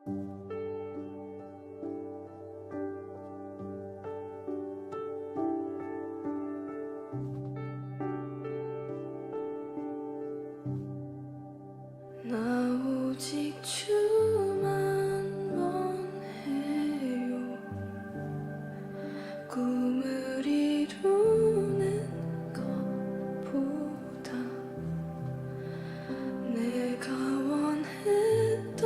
나 오직 주만 원해요. 꿈을 이루는 것보다 내가 원했던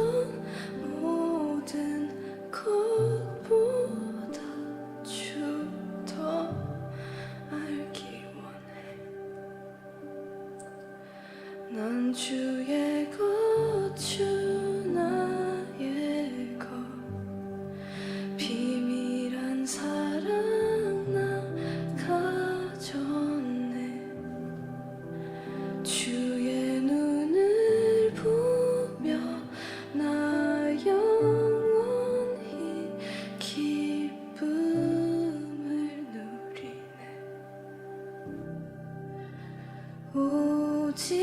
모든 것보다 주 더 알기 원해. 난 주의 주 나의 것 비밀한 사랑 나 가졌네. 주의 눈을 보며 나 영원히 기쁨을 누리네. 오직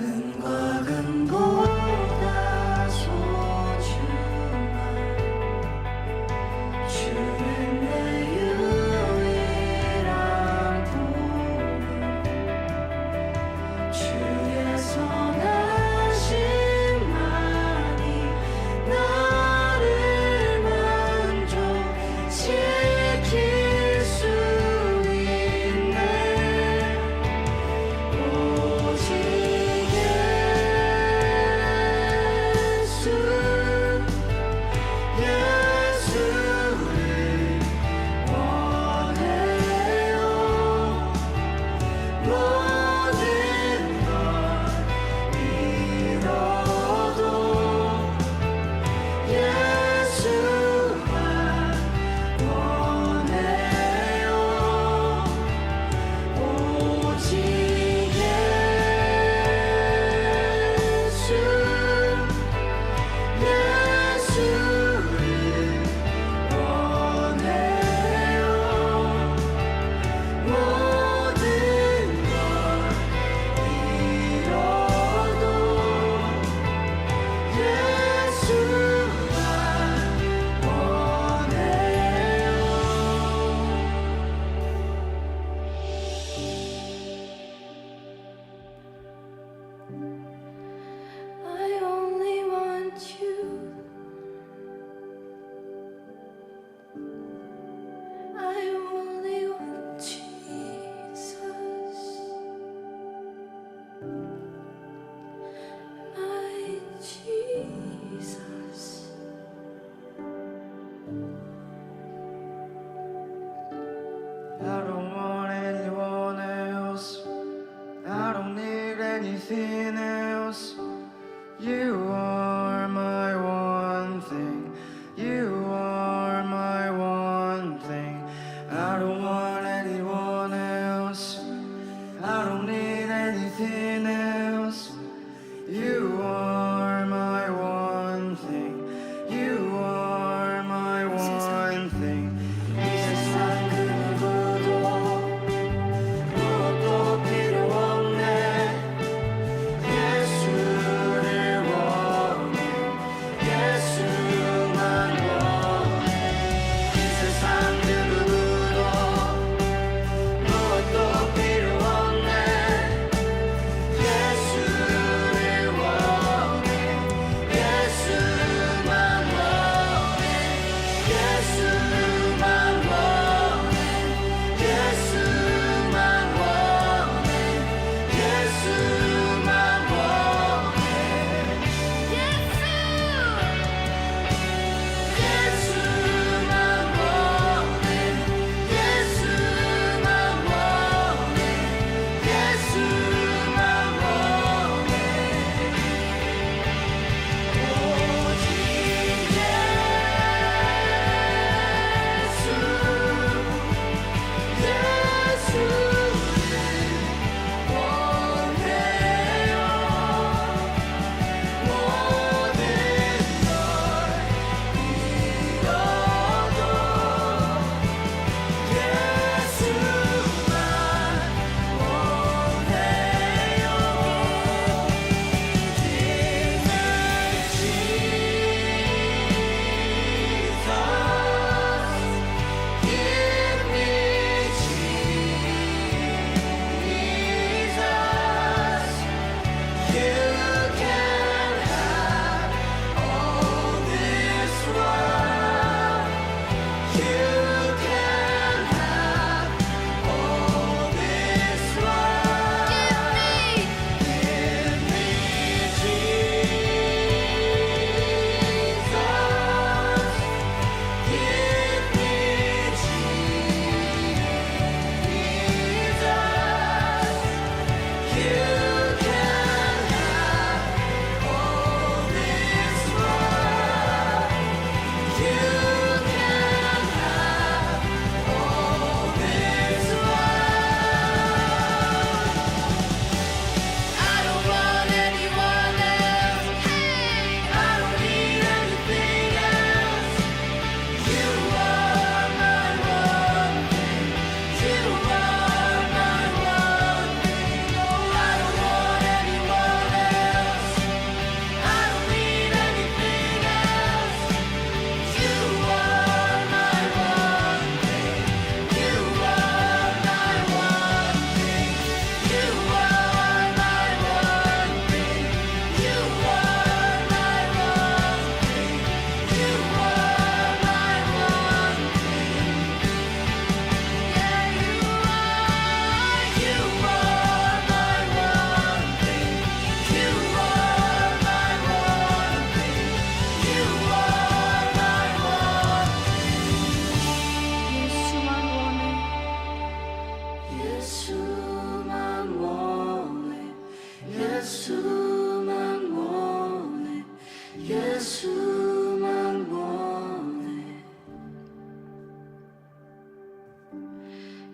은과 금보다 소중한 주는 내 유일한 보물. 주의 선하심만이 나를 만족시킬 수 있네. 오직 I don't want anyone else. I don't need anything else. You are my one thing. You are my one thing. I don't want anyone else. I don't need anything else. You are my one thing. You are my one thing. 이 세상 그 누구도 무엇도 필요 없네. 예수를 원해. 예수만 원해. 이 세상 그 누구도 무엇도 필요 없네. 예수를 원해. 예수만 원해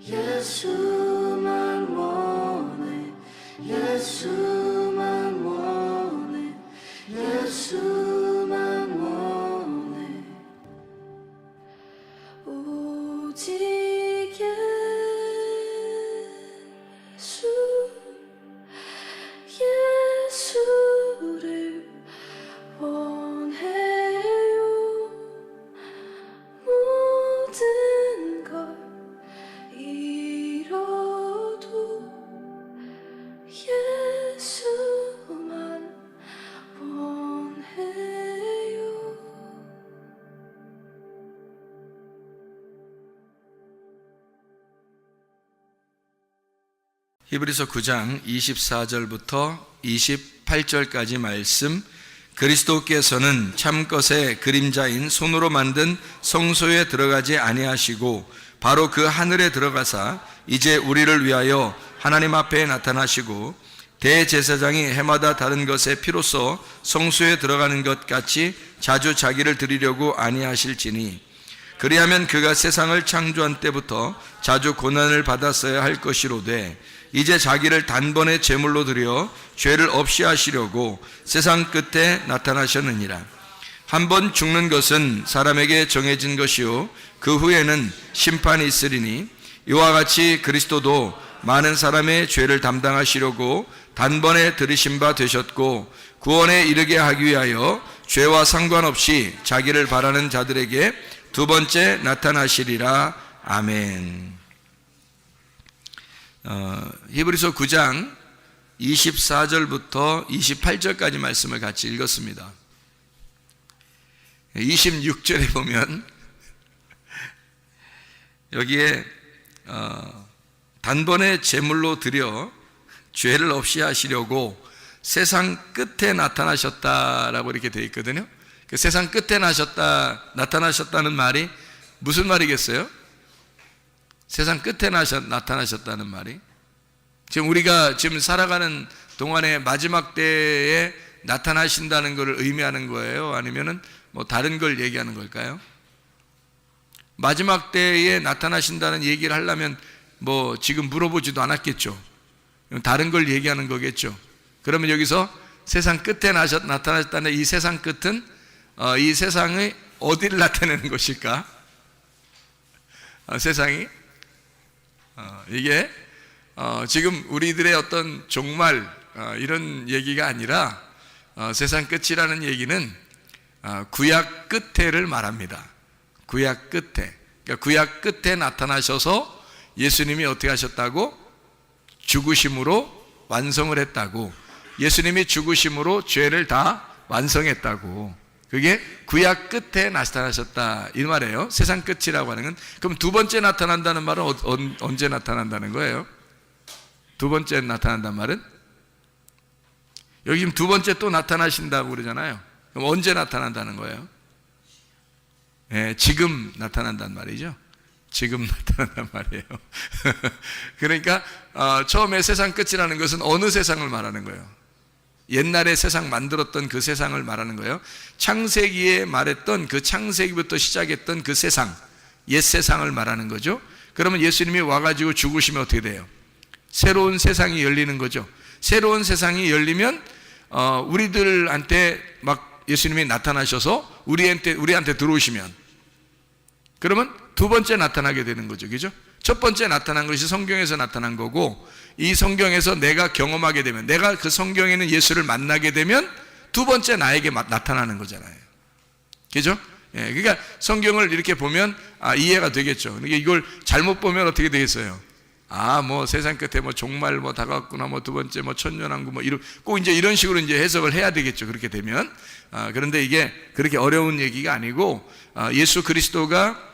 예수만 원해 예수만 원해 예수만 원해 오직 예수를 원해요 모든 걸 잃어도 예수만 원해요. 히브리서 9장 24절부터 28절까지 말씀. 그리스도께서는 참것의 그림자인 손으로 만든 성소에 들어가지 아니하시고 바로 그 하늘에 들어가사 이제 우리를 위하여 하나님 앞에 나타나시고 대제사장이 해마다 다른 것의 피로써 성소에 들어가는 것 같이 자주 자기를 드리려고 아니하실지니 그리하면 그가 세상을 창조한 때부터 자주 고난을 받았어야 할 것이로되 이제 자기를 단번에 제물로 드려 죄를 없이 하시려고 세상 끝에 나타나셨느니라. 한번 죽는 것은 사람에게 정해진 것이요 그 후에는 심판이 있으리니 이와 같이 그리스도도 많은 사람의 죄를 담당하시려고 단번에 들으신 바 되셨고 구원에 이르게 하기 위하여 죄와 상관없이 자기를 바라는 자들에게 두 번째 나타나시리라. 아멘. 히브리서 9장 24절부터 28절까지 말씀을 같이 읽었습니다. 26절에 보면 여기에 단번에 제물로 드려 죄를 없이 하시려고 세상 끝에 나타나셨다라고 이렇게 되어 있거든요. 그 세상 끝에 나타나셨다는 말이 무슨 말이겠어요? 세상 끝에 나타나셨다는 말이 지금 우리가 지금 살아가는 동안에 마지막 때에 나타나신다는 것을 의미하는 거예요? 아니면은 뭐 다른 걸 얘기하는 걸까요? 마지막 때에 나타나신다는 얘기를 하려면 뭐 지금 물어보지도 않았겠죠. 다른 걸 얘기하는 거겠죠. 그러면 여기서 세상 끝에 나타나셨다는 이 세상 끝은 이 세상의 어디를 나타내는 것일까? 세상이 이게 지금 우리들의 어떤 종말 이런 얘기가 아니라 세상 끝이라는 얘기는 구약 끝에를 말합니다. 구약 끝에. 그러니까 구약 끝에 나타나셔서 예수님이 어떻게 하셨다고? 죽으심으로 완성을 했다고. 예수님이 죽으심으로 죄를 다 완성했다고. 그게 구약 끝에 나타나셨다 이 말이에요. 세상 끝이라고 하는 건. 그럼 두 번째 나타난다는 말은 언제 나타난다는 거예요? 두 번째 나타난다는 말은? 여기 지금 두 번째 또 나타나신다고 그러잖아요. 그럼 언제 나타난다는 거예요? 네, 지금 나타난단 말이죠. 지금 나타난단 말이에요. 그러니까 처음에 세상 끝이라는 것은 어느 세상을 말하는 거예요? 옛날에 세상 만들었던 그 세상을 말하는 거예요. 창세기에 말했던 그 창세기부터 시작했던 그 세상, 옛 세상을 말하는 거죠. 그러면 예수님이 와가지고 죽으시면 어떻게 돼요? 새로운 세상이 열리는 거죠. 새로운 세상이 열리면 우리들한테 막 예수님이 나타나셔서 우리한테 들어오시면 그러면 두 번째 나타나게 되는 거죠. 그죠? 첫 번째 나타난 것이 성경에서 나타난 거고 이 성경에서 내가 경험하게 되면 내가 그 성경에 있는 예수를 만나게 되면 두 번째 나에게 나타나는 거잖아요. 그죠? 예, 그러니까 성경을 이렇게 보면 이해가 되겠죠. 그러니까 이걸 잘못 보면 어떻게 되겠어요? 뭐 세상 끝에 뭐 종말 뭐 다가왔구나, 뭐 두 번째 뭐 천년왕국 뭐 꼭 이제 이런 식으로 이제 해석을 해야 되겠죠. 그렇게 되면. 그런데 이게 그렇게 어려운 얘기가 아니고 예수 그리스도가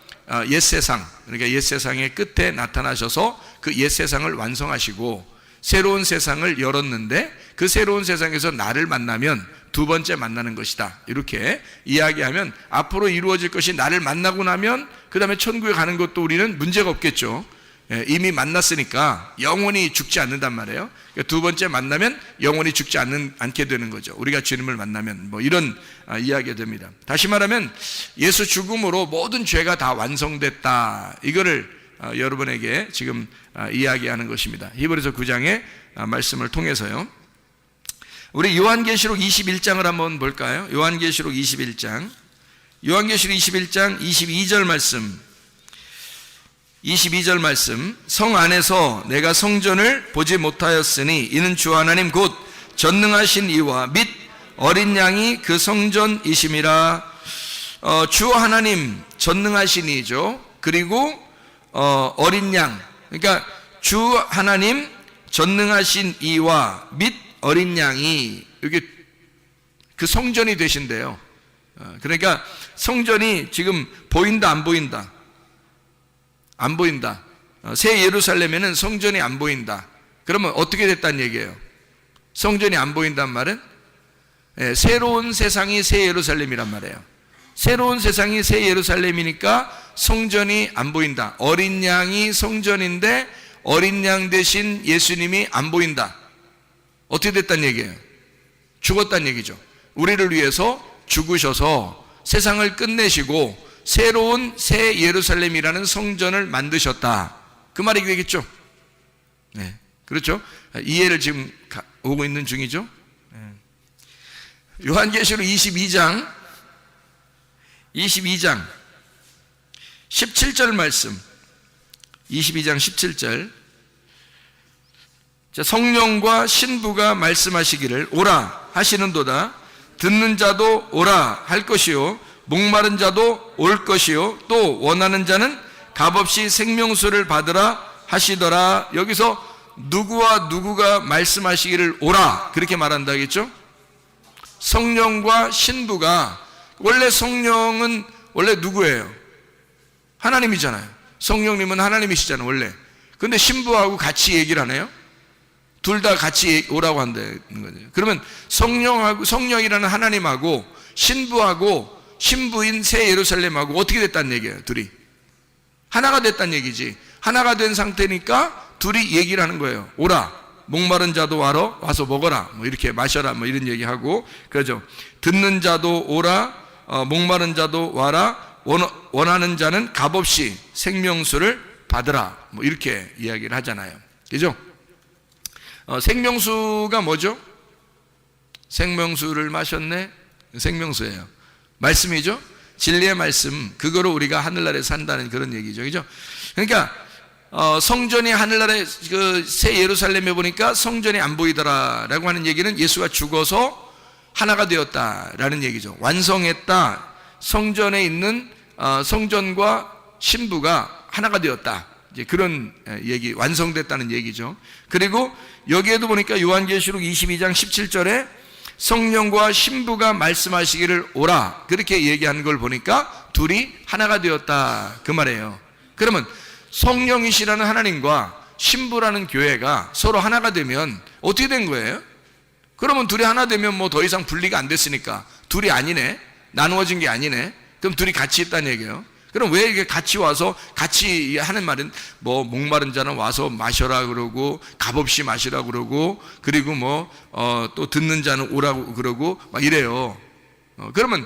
옛 세상, 그러니까 옛 세상의 끝에 나타나셔서 그 옛 세상을 완성하시고 새로운 세상을 열었는데 그 새로운 세상에서 나를 만나면 두 번째 만나는 것이다. 이렇게 이야기하면 앞으로 이루어질 것이 나를 만나고 나면 그 다음에 천국에 가는 것도 우리는 문제가 없겠죠. 이미 만났으니까 영원히 죽지 않는단 말이에요. 그러니까 두 번째 만나면 영원히 죽지 않게 되는 거죠. 우리가 주님을 만나면 뭐 이런 이야기가 됩니다. 다시 말하면 예수 죽음으로 모든 죄가 다 완성됐다. 이거를 여러분에게 지금 이야기하는 것입니다. 히브리서 9장의 말씀을 통해서요. 우리 요한계시록 21장을 한번 볼까요? 요한계시록 21장 22절 말씀, 22절 말씀. 성 안에서 내가 성전을 보지 못하였으니 이는 주 하나님 곧 전능하신 이와 및 어린 양이 그 성전이심이라. 주 하나님 전능하신 이죠. 그리고 어린 양, 그러니까 주 하나님 전능하신 이와 및 어린 양이 이게 그 성전이 되신대요. 그러니까 성전이 지금 보인다 안 보인다? 안 보인다. 새 예루살렘에는 성전이 안 보인다. 그러면 어떻게 됐다는 얘기예요? 성전이 안 보인단 말은 새로운 세상이 새 예루살렘이란 말이에요. 새로운 세상이 새 예루살렘이니까 성전이 안 보인다. 어린 양이 성전인데 어린 양 대신 예수님이 안 보인다. 어떻게 됐다는 얘기예요? 죽었다는 얘기죠. 우리를 위해서 죽으셔서 세상을 끝내시고 새로운 새 예루살렘이라는 성전을 만드셨다. 그 말이 되겠죠? 네, 그렇죠? 이해를 지금 오고 있는 중이죠? 요한계시록 22장 17절 말씀. 22장 17절. 자, 성령과 신부가 말씀하시기를 오라 하시는도다. 듣는 자도 오라 할 것이요 목마른 자도 올 것이요 또 원하는 자는 값없이 생명수를 받으라 하시더라. 여기서 누구와 누구가 말씀하시기를 오라 그렇게 말한다겠죠? 성령과 신부가. 원래 성령은 원래 누구예요? 하나님이잖아요. 성령님은 하나님이시잖아요 원래. 근데 신부하고 같이 얘기를 하네요. 둘 다 같이 오라고 한다는 거죠. 그러면 성령이라는 하나님하고 신부하고 신부인 새 예루살렘하고 어떻게 됐다는 얘기예요? 둘이 하나가 됐다는 얘기지. 하나가 된 상태니까 둘이 얘기를 하는 거예요. 오라, 목마른 자도 와서 먹어라, 뭐 이렇게 마셔라, 뭐 이런 얘기하고 그러죠. 듣는 자도 오라, 목마른 자도 와라, 원하는 자는 값없이 생명수를 받으라, 뭐 이렇게 이야기를 하잖아요. 그죠? 생명수가 뭐죠? 생명수를 마셨네? 생명수예요. 말씀이죠? 진리의 말씀, 그거로 우리가 하늘나라에 산다는 그런 얘기죠. 그죠? 그러니까 성전이 하늘나라에 그 새 예루살렘에 보니까 성전이 안 보이더라라고 하는 얘기는 예수가 죽어서 하나가 되었다라는 얘기죠. 완성했다. 성전에 있는 성전과 신부가 하나가 되었다. 이제 그런 얘기, 완성됐다는 얘기죠. 그리고 여기에도 보니까 요한계시록 22장 17절에 성령과 신부가 말씀하시기를 오라 그렇게 얘기하는 걸 보니까 둘이 하나가 되었다 그 말이에요. 그러면 성령이시라는 하나님과 신부라는 교회가 서로 하나가 되면 어떻게 된 거예요? 그러면 둘이 하나 되면 뭐 더 이상 분리가 안 됐으니까 둘이 아니네, 나누어진 게 아니네. 그럼 둘이 같이 있다는 얘기예요. 그럼 왜 이게 같이 와서 같이 하는 말은 뭐 목마른 자는 와서 마셔라 그러고 값없이 마시라 그러고 그리고 뭐 또 듣는 자는 오라고 그러고 막 이래요. 그러면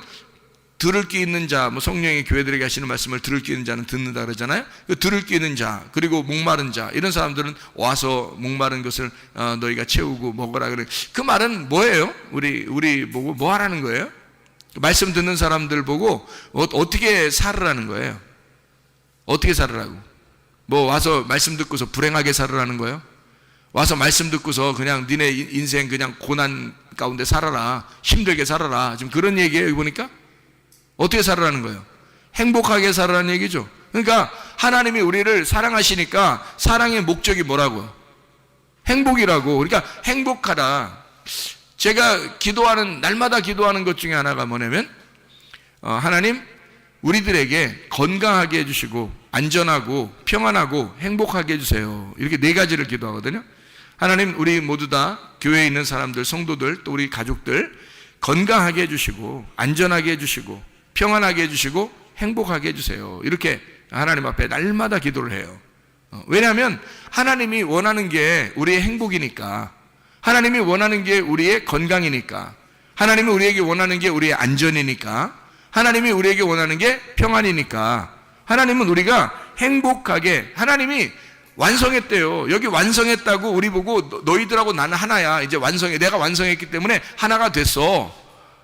들을 귀 있는 자, 뭐 성령이 교회들에게 하시는 말씀을 들을 귀 있는 자는 듣는다 그러잖아요. 그 들을 귀 있는 자 그리고 목마른 자 이런 사람들은 와서 목마른 것을 너희가 채우고 먹어라 그래. 그 말은 뭐예요? 우리 보고 뭐 하라는 거예요? 말씀 듣는 사람들 보고 어떻게 살으라는 거예요? 어떻게 살으라고? 뭐 와서 말씀 듣고서 불행하게 살으라는 거예요? 와서 말씀 듣고서 그냥 니네 인생 그냥 고난 가운데 살아라, 힘들게 살아라, 지금 그런 얘기예요. 여기 보니까 어떻게 살으라는 거예요? 행복하게 살으라는 얘기죠. 그러니까 하나님이 우리를 사랑하시니까 사랑의 목적이 뭐라고요? 행복이라고. 그러니까 행복하다. 제가 기도하는, 날마다 기도하는 것 중에 하나가 뭐냐면 하나님 우리들에게 건강하게 해주시고 안전하고 평안하고 행복하게 해주세요. 이렇게 네 가지를 기도하거든요. 하나님 우리 모두 다 교회에 있는 사람들, 성도들, 또 우리 가족들 건강하게 해주시고 안전하게 해주시고 평안하게 해주시고 행복하게 해주세요. 이렇게 하나님 앞에 날마다 기도를 해요. 왜냐하면 하나님이 원하는 게 우리의 행복이니까, 하나님이 원하는 게 우리의 건강이니까, 하나님이 우리에게 원하는 게 우리의 안전이니까, 하나님이 우리에게 원하는 게 평안이니까, 하나님은 우리가 행복하게, 하나님이 완성했대요. 여기 완성했다고 우리 보고 너희들하고 나는 하나야. 이제 완성해. 내가 완성했기 때문에 하나가 됐어.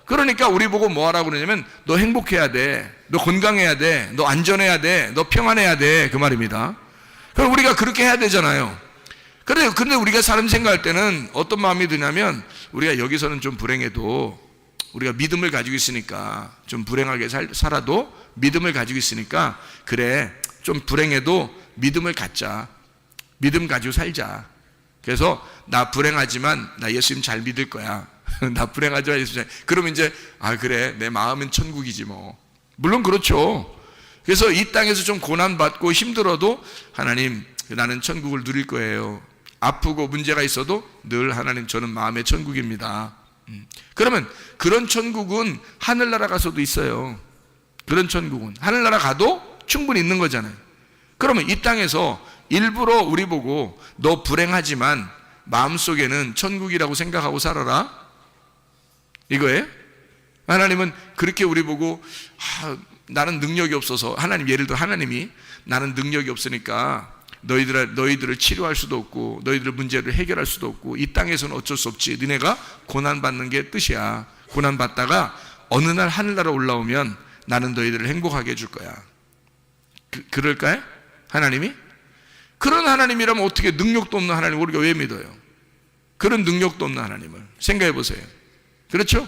그러니까 우리 보고 뭐 하라고 그러냐면 너 행복해야 돼. 너 건강해야 돼. 너 안전해야 돼. 너 평안해야 돼. 그 말입니다. 그럼 우리가 그렇게 해야 되잖아요. 근데 우리가 사람 생각할 때는 어떤 마음이 드냐면 우리가 여기서는 좀 불행해도 우리가 믿음을 가지고 있으니까 좀 불행하게 살아도 믿음을 가지고 있으니까 그래 좀 불행해도 믿음을 갖자. 믿음 가지고 살자. 그래서 나 불행하지만 나 예수님 잘 믿을 거야. 나 불행하지만 예수님 잘. 그럼 이제 그래 내 마음은 천국이지 뭐. 물론 그렇죠. 그래서 이 땅에서 좀 고난받고 힘들어도 하나님 나는 천국을 누릴 거예요. 아프고 문제가 있어도 늘 하나님 저는 마음의 천국입니다. 그러면 그런 천국은 하늘나라 가서도 있어요. 그런 천국은 하늘나라 가도 충분히 있는 거잖아요. 그러면 이 땅에서 일부러 우리 보고 너 불행하지만 마음속에는 천국이라고 생각하고 살아라 이거예요? 하나님은 그렇게 우리 보고 나는 능력이 없어서 하나님 예를 들어 하나님이 나는 능력이 없으니까 너희들을 치료할 수도 없고 너희들의 문제를 해결할 수도 없고 이 땅에서는 어쩔 수 없지. 너네가 고난받는 게 뜻이야. 고난받다가 어느 날 하늘나라 올라오면 나는 너희들을 행복하게 해줄 거야. 그럴까요? 하나님이? 그런 하나님이라면 어떻게 능력도 없는 하나님을 우리가 왜 믿어요? 그런 능력도 없는 하나님을 생각해 보세요. 그렇죠?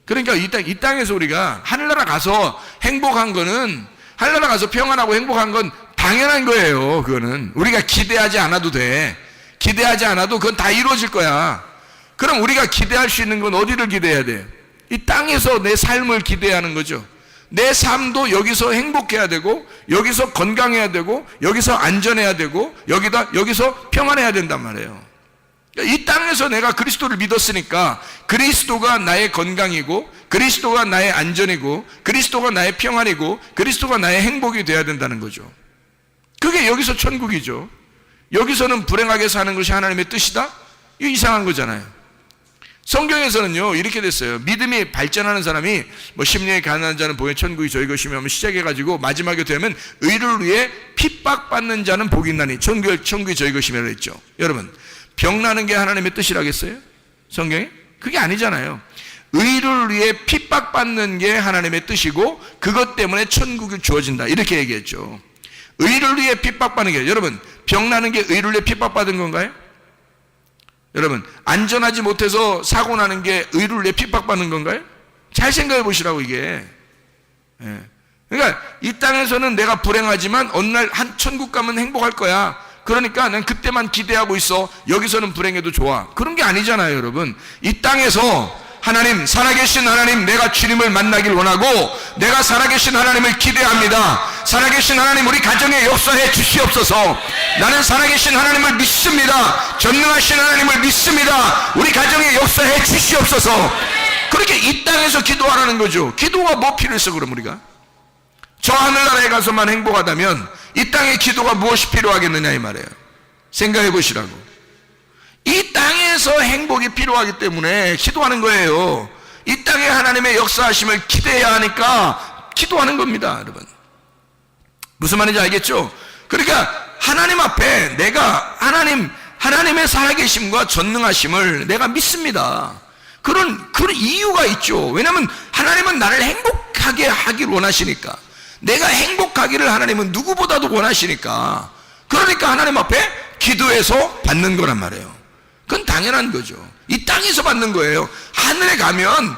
그러니까 이 땅에서 우리가 하늘나라 가서 행복한 거는 하늘나라 가서 평안하고 행복한 건 당연한 거예요. 그거는 우리가 기대하지 않아도 돼. 기대하지 않아도 그건 다 이루어질 거야. 그럼 우리가 기대할 수 있는 건 어디를 기대해야 돼? 이 땅에서 내 삶을 기대하는 거죠. 내 삶도 여기서 행복해야 되고 여기서 건강해야 되고 여기서 안전해야 되고 여기서 평안해야 된단 말이에요. 이 땅에서 내가 그리스도를 믿었으니까 그리스도가 나의 건강이고 그리스도가 나의 안전이고 그리스도가 나의 평안이고 그리스도가 나의 행복이 돼야 된다는 거죠. 그게 여기서 천국이죠. 여기서는 불행하게 사는 것이 하나님의 뜻이다? 이거 이상한 거잖아요. 성경에서는요 이렇게 됐어요. 믿음이 발전하는 사람이 뭐 심령이 가난한 자는 복의 천국이 저희 것이며 하면 시작해가지고 마지막에 되면 의를 위해 핍박받는 자는 복이 있나니 천국이 저희 것이며 그랬죠. 여러분 병나는 게 하나님의 뜻이라겠어요? 성경에? 그게 아니잖아요. 의를 위해 핍박받는 게 하나님의 뜻이고 그것 때문에 천국이 주어진다 이렇게 얘기했죠. 의를 위해 핍박받는 게 여러분 병나는 게 의를 위해 핍박받은 건가요? 여러분 안전하지 못해서 사고 나는 게 의를 위해 핍박받는 건가요? 잘 생각해 보시라고 이게. 그러니까 이 땅에서는 내가 불행하지만 어느 날 한 천국 가면 행복할 거야. 그러니까 난 그때만 기대하고 있어. 여기서는 불행해도 좋아. 그런 게 아니잖아요 여러분. 이 땅에서 하나님 살아계신 하나님 내가 주님을 만나길 원하고 내가 살아계신 하나님을 기대합니다. 살아계신 하나님 우리 가정에 역사해 주시옵소서. 나는 살아계신 하나님을 믿습니다. 전능하신 하나님을 믿습니다. 우리 가정에 역사해 주시옵소서. 그렇게 이 땅에서 기도하라는 거죠. 기도가 뭐 필요했어 그럼 우리가? 저 하늘나라에 가서만 행복하다면 이 땅에 기도가 무엇이 필요하겠느냐 이 말이에요. 생각해 보시라고. 이 땅에서 행복이 필요하기 때문에 기도하는 거예요. 이 땅에 하나님의 역사하심을 기대해야 하니까 기도하는 겁니다 여러분. 무슨 말인지 알겠죠? 그러니까 하나님 앞에 내가 하나님의 살아계심과 전능하심을 내가 믿습니다. 그런 이유가 있죠. 왜냐하면 하나님은 나를 행복하게 하길 원하시니까. 내가 행복하기를 하나님은 누구보다도 원하시니까. 그러니까 하나님 앞에 기도해서 받는 거란 말이에요. 그건 당연한 거죠. 이 땅에서 받는 거예요. 하늘에 가면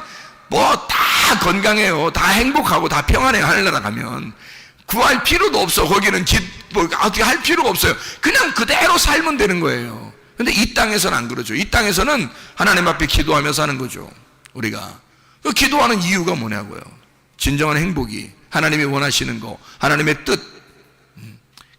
뭐 다 건강해요. 다 행복하고 다 평안해요. 하늘나라 가면 구할 필요도 없어. 거기는 어떻게 할 필요가 없어요. 그냥 그대로 살면 되는 거예요. 근데 이 땅에서는 안 그러죠. 이 땅에서는 하나님 앞에 기도하면서 하는 거죠. 우리가 그 기도하는 이유가 뭐냐고요. 진정한 행복이 하나님이 원하시는 거, 하나님의 뜻,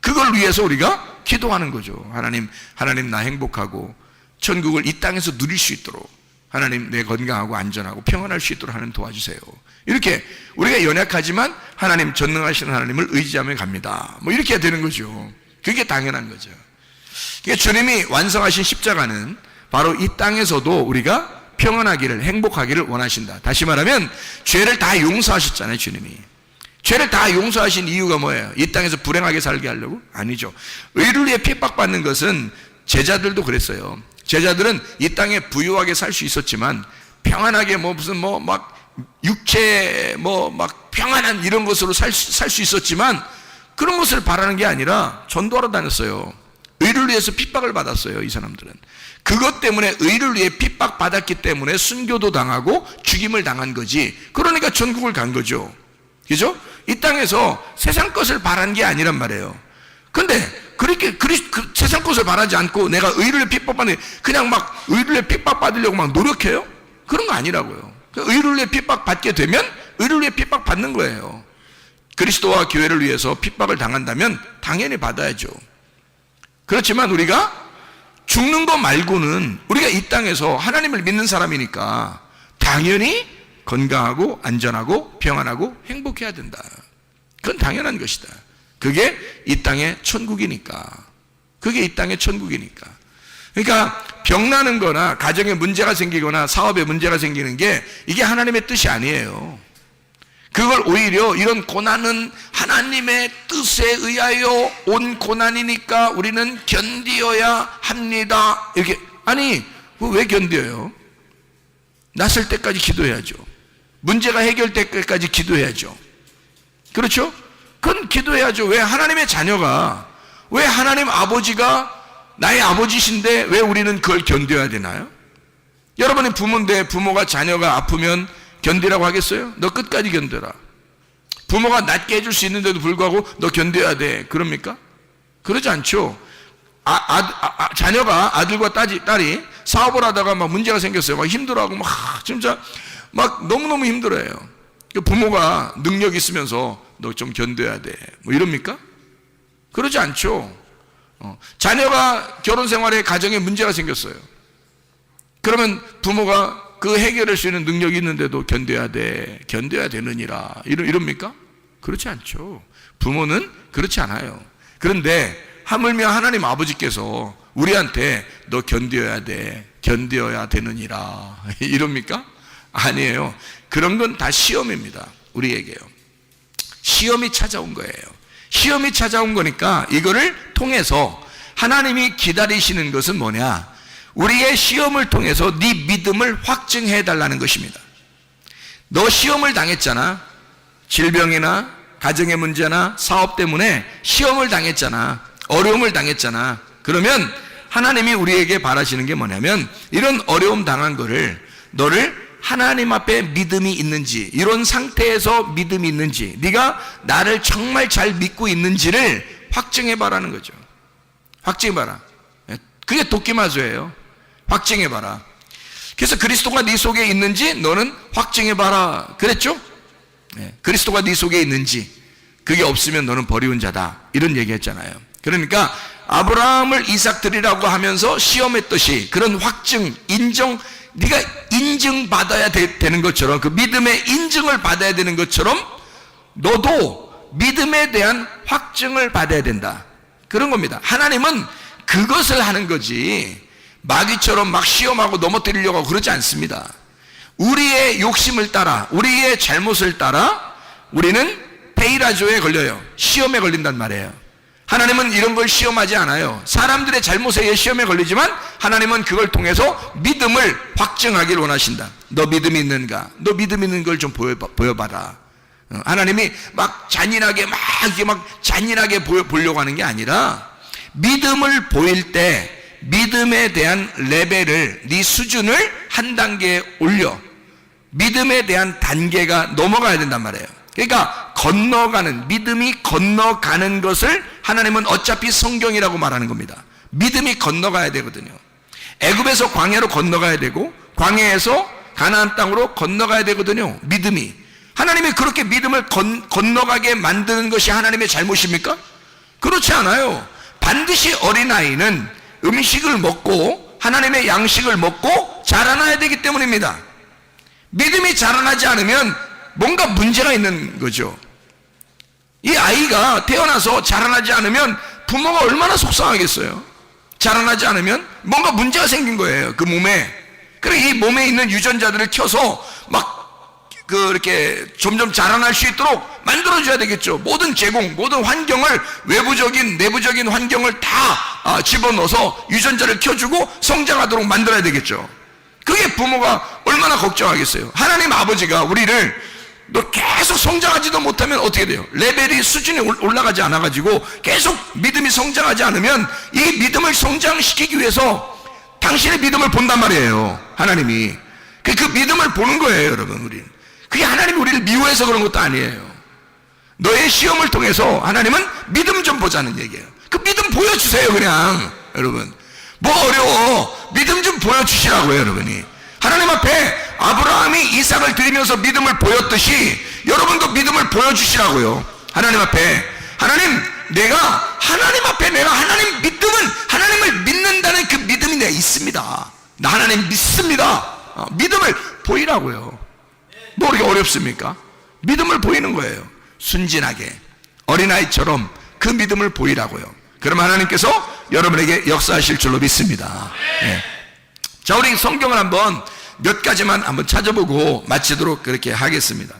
그걸 위해서 우리가 기도하는 거죠. 하나님 나 행복하고 천국을 이 땅에서 누릴 수 있도록 하나님 내 건강하고 안전하고 평안할 수 있도록 하나님 도와주세요. 이렇게 우리가 연약하지만 하나님 전능하신 하나님을 의지하며 갑니다. 뭐 이렇게 되는 거죠. 그게 당연한 거죠. 그러니까 주님이 완성하신 십자가는 바로 이 땅에서도 우리가 평안하기를, 행복하기를 원하신다. 다시 말하면 죄를 다 용서하셨잖아요, 주님이. 죄를 다 용서하신 이유가 뭐예요? 이 땅에서 불행하게 살게 하려고? 아니죠. 의를 위해 핍박받는 것은 제자들도 그랬어요. 제자들은 이 땅에 부유하게 살 수 있었지만 평안하게 막 육체 막 평안한 이런 것으로 살 수 있었지만 그런 것을 바라는 게 아니라 전도하러 다녔어요. 의를 위해서 핍박을 받았어요, 이 사람들은. 그것 때문에 의를 위해 핍박받았기 때문에 순교도 당하고 죽임을 당한 거지. 그러니까 천국을 간 거죠. 그죠? 이 땅에서 세상 것을 바란 게 아니란 말이에요. 근데 그렇게 세상 것을 바라지 않고 내가 의를 위해 핍박받는, 그냥 막 의를 위해 핍박받으려고 막 노력해요? 그런 거 아니라고요. 의를 위해 핍박받게 되면 의를 위해 핍박받는 거예요. 그리스도와 교회를 위해서 핍박을 당한다면 당연히 받아야죠. 그렇지만 우리가 죽는 거 말고는 우리가 이 땅에서 하나님을 믿는 사람이니까 당연히 건강하고 안전하고 평안하고 행복해야 된다. 그건 당연한 것이다. 그게 이 땅의 천국이니까. 그게 이 땅의 천국이니까. 그러니까 병나는 거나 가정에 문제가 생기거나 사업에 문제가 생기는 게 이게 하나님의 뜻이 아니에요. 그걸 오히려 이런 고난은 하나님의 뜻에 의하여 온 고난이니까 우리는 견디어야 합니다. 이렇게. 아니, 왜 견뎌요? 났을 때까지 기도해야죠. 문제가 해결될 때까지 기도해야죠. 그렇죠? 그건 기도해야죠. 왜 하나님의 자녀가, 왜 하나님 아버지가 나의 아버지신데 왜 우리는 그걸 견뎌야 되나요? 여러분의 부모인데 부모가 자녀가 아프면 견디라고 하겠어요? 너 끝까지 견뎌라. 부모가 낫게 해줄 수 있는데도 불구하고 너 견뎌야 돼. 그럽니까? 그러지 않죠. 자녀가 아들과 딸이 사업을 하다가 막 문제가 생겼어요. 막 힘들어하고 막 진짜 막 너무너무 힘들어해요. 부모가 능력 있으면서 너 좀 견뎌야 돼. 뭐 이럽니까? 그러지 않죠. 자녀가 결혼 생활에 가정에 문제가 생겼어요. 그러면 부모가 그 해결할 수 있는 능력이 있는데도 견뎌야 되느니라. 이럽니까? 그렇지 않죠. 부모는 그렇지 않아요. 그런데 하물며 하나님 아버지께서 우리한테 너 견뎌야 되느니라. 이럽니까? 아니에요. 그런 건 다 시험입니다. 우리에게요. 시험이 찾아온 거예요. 시험이 찾아온 거니까 이거를 통해서 하나님이 기다리시는 것은 뭐냐? 우리의 시험을 통해서 네 믿음을 확증해 달라는 것입니다. 너 시험을 당했잖아. 질병이나 가정의 문제나 사업 때문에 시험을 당했잖아. 어려움을 당했잖아. 그러면 하나님이 우리에게 바라시는 게 뭐냐면 이런 어려움 당한 거를 너를 하나님 앞에 믿음이 있는지, 이런 상태에서 믿음이 있는지, 네가 나를 정말 잘 믿고 있는지를 확증해 봐라는 거죠. 확증해 봐라. 그게 도끼마저예요. 확증해 봐라. 그래서 그리스도가 네 속에 있는지 너는 확증해 봐라. 그랬죠? 그리스도가 네 속에 있는지, 그게 없으면 너는 버리운 자다. 이런 얘기했잖아요. 그러니까 아브라함을 이삭 드리라고 하면서 시험했듯이 그런 확증, 인정, 네가 인증받아야 되는 것처럼, 그 믿음의 인증을 받아야 되는 것처럼 너도 믿음에 대한 확증을 받아야 된다. 그런 겁니다. 하나님은 그것을 하는 거지 마귀처럼 막 시험하고 넘어뜨리려고 하고 그러지 않습니다. 우리의 욕심을 따라, 우리의 잘못을 따라 우리는 페이라조에 걸려요. 시험에 걸린단 말이에요. 하나님은 이런 걸 시험하지 않아요. 사람들의 잘못에 의해 시험에 걸리지만 하나님은 그걸 통해서 믿음을 확증하길 원하신다. 너 믿음이 있는가? 너 믿음 있는 걸 좀 보여봐라. 하나님이 막 잔인하게 보려고 하는 게 아니라 믿음을 보일 때 믿음에 대한 레벨을, 네 수준을 한 단계 올려 믿음에 대한 단계가 넘어가야 된단 말이에요. 그러니까 건너가는, 믿음이 건너가는 것을 하나님은 어차피 성경이라고 말하는 겁니다. 믿음이 건너가야 되거든요. 애굽에서 광야로 건너가야 되고 광야에서 가나안 땅으로 건너가야 되거든요. 믿음이. 하나님이 그렇게 믿음을 건너가게 만드는 것이 하나님의 잘못입니까? 그렇지 않아요. 반드시 어린아이는 음식을 먹고 하나님의 양식을 먹고 자라나야 되기 때문입니다. 믿음이 자라나지 않으면 뭔가 문제가 있는 거죠. 이 아이가 태어나서 자라나지 않으면 부모가 얼마나 속상하겠어요. 자라나지 않으면 뭔가 문제가 생긴 거예요, 그 몸에. 그래 이 몸에 있는 유전자들을 켜서 막 이렇게 점점 자라날 수 있도록 만들어줘야 되겠죠. 모든 제공, 모든 환경을, 외부적인 내부적인 환경을 다 집어넣어서 유전자를 켜주고 성장하도록 만들어야 되겠죠. 그게 부모가 얼마나 걱정하겠어요. 하나님 아버지가 우리를 너 계속 성장하지도 못하면 어떻게 돼요? 레벨이 수준이 올라가지 않아가지고 계속 믿음이 성장하지 않으면 이 믿음을 성장시키기 위해서 당신의 믿음을 본단 말이에요, 하나님이. 그 믿음을 보는 거예요, 여러분. 우리 그게 하나님이 우리를 미워해서 그런 것도 아니에요. 너의 시험을 통해서 하나님은 믿음 좀 보자는 얘기예요. 그 믿음 보여주세요, 그냥. 여러분 뭐 어려워? 믿음 좀 보여주시라고요, 여러분이. 하나님 앞에 아브라함이 이삭을 드리면서 믿음을 보였듯이 여러분도 믿음을 보여주시라고요. 하나님 앞에. 내가 하나님 앞에 내가 하나님 믿음은 하나님을 믿는다는 그 믿음이 내가 있습니다. 나 하나님 믿습니다. 믿음을 보이라고요. 뭐 그렇게 어렵습니까? 믿음을 보이는 거예요. 순진하게 어린아이처럼 그 믿음을 보이라고요. 그럼 하나님께서 여러분에게 역사하실 줄로 믿습니다. 네. 자, 우리 성경을 한번 몇 가지만 한번 찾아보고 마치도록 그렇게 하겠습니다.